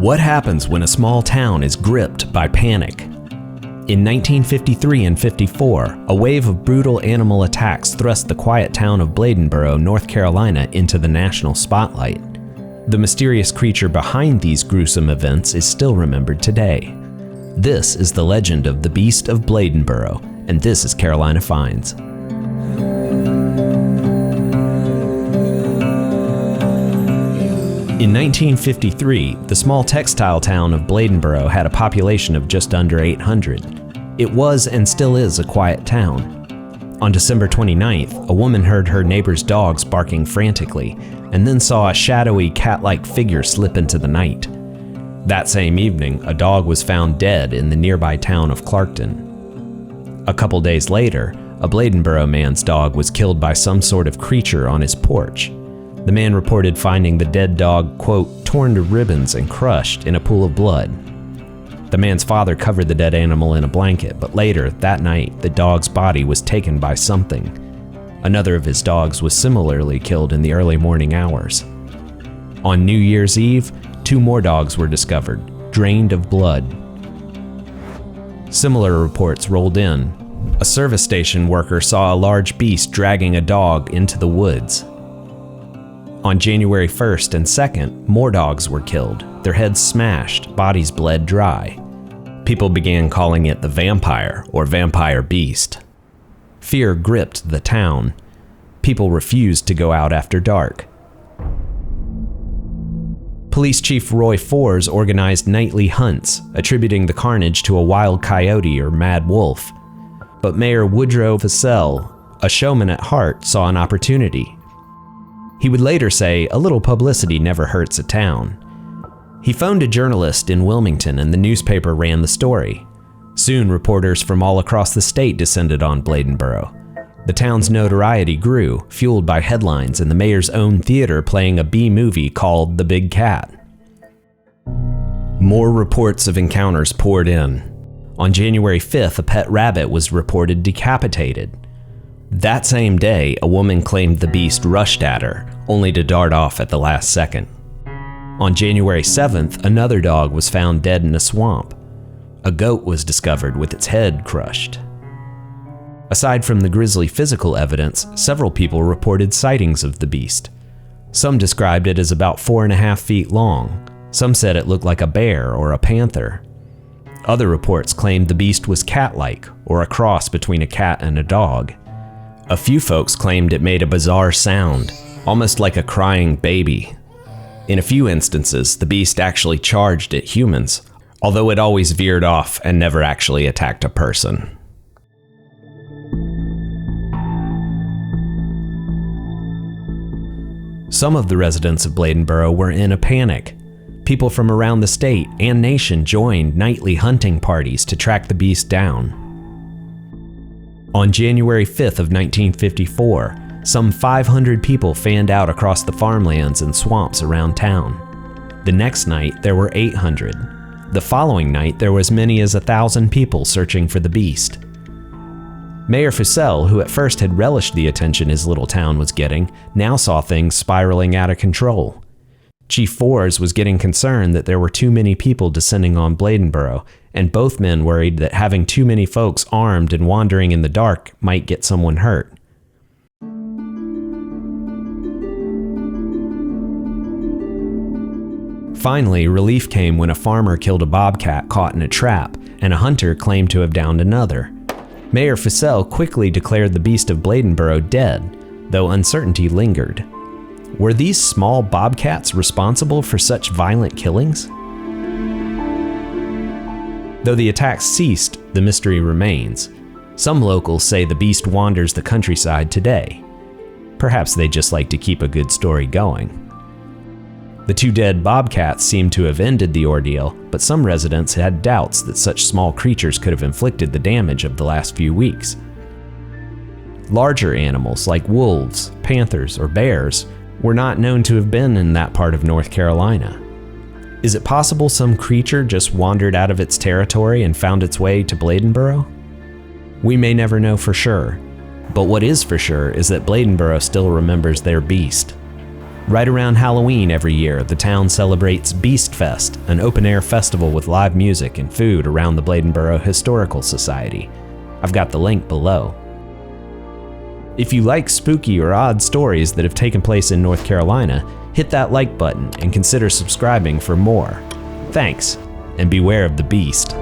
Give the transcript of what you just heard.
What happens when a small town is gripped by panic? In 1953 and 54, a wave of brutal animal attacks thrust the quiet town of Bladenboro, North Carolina, into the national spotlight. The mysterious creature behind these gruesome events is still remembered today. This is the legend of the Beast of Bladenboro, and this is Carolina Finds. In 1953, the small textile town of Bladenboro had a population of just under 800. It was and still is a quiet town. On December 29th, a woman heard her neighbor's dogs barking frantically, and then saw a shadowy cat-like figure slip into the night. That same evening, a dog was found dead in the nearby town of Clarkton. A couple days later, a Bladenboro man's dog was killed by some sort of creature on his porch. The man reported finding the dead dog, quote, torn to ribbons and crushed in a pool of blood. The man's father covered the dead animal in a blanket, but later, that night, the dog's body was taken by something. Another of his dogs was similarly killed in the early morning hours. On New Year's Eve, 2 more dogs were discovered, drained of blood. Similar reports rolled in. A service station worker saw a large beast dragging a dog into the woods. On January 1st and 2nd, more dogs were killed, their heads smashed, bodies bled dry. People began calling it the vampire or Vampire Beast. Fear gripped the town. People refused to go out after dark. Police Chief Roy Fors organized nightly hunts, attributing the carnage to a wild coyote or mad wolf. But Mayor Woodrow Vassell, a showman at heart, saw an opportunity. He would later say, "A little publicity never hurts a town." He phoned a journalist in Wilmington and the newspaper ran the story. Soon, reporters from all across the state descended on Bladenboro. The town's notoriety grew, fueled by headlines and the mayor's own theater playing a B-movie called The Big Cat. More reports of encounters poured in. On January 5th, a pet rabbit was reported decapitated. That same day, a woman claimed the beast rushed at her, only to dart off at the last second. On January 7th, another dog was found dead in a swamp. A goat was discovered with its head crushed. Aside from the grisly physical evidence, several people reported sightings of the beast. Some described it as about 4.5 feet long. Some said it looked like a bear or a panther. Other reports claimed the beast was cat-like, or a cross between a cat and a dog. A few folks claimed it made a bizarre sound, almost like a crying baby. In a few instances, the beast actually charged at humans, although it always veered off and never actually attacked a person. Some of the residents of Bladenboro were in a panic. People from around the state and nation joined nightly hunting parties to track the beast down. On January 5th of 1954, some 500 people fanned out across the farmlands and swamps around town. The next night, there were 800. The following night, there were as many as 1,000 people searching for the beast. Mayor Fussell, who at first had relished the attention his little town was getting, now saw things spiraling out of control. Chief Fors was getting concerned that there were too many people descending on Bladenboro, and both men worried that having too many folks armed and wandering in the dark might get someone hurt. Finally, relief came when a farmer killed a bobcat caught in a trap, and a hunter claimed to have downed another. Mayor Fussell quickly declared the Beast of Bladenboro dead, though uncertainty lingered. Were these small bobcats responsible for such violent killings? Though the attacks ceased, the mystery remains. Some locals say the beast wanders the countryside today. Perhaps they just like to keep a good story going. The 2 dead bobcats seem to have ended the ordeal, but some residents had doubts that such small creatures could have inflicted the damage of the last few weeks. Larger animals like wolves, panthers, or bears were not known to have been in that part of North Carolina. Is it possible some creature just wandered out of its territory and found its way to Bladenboro? We may never know for sure, but what is for sure is that Bladenboro still remembers their beast. Right around Halloween every year, the town celebrates Beast Fest, an open-air festival with live music and food around the Bladenboro Historical Society. I've got the link below. If you like spooky or odd stories that have taken place in North Carolina, hit that like button and consider subscribing for more. Thanks, and beware of the beast.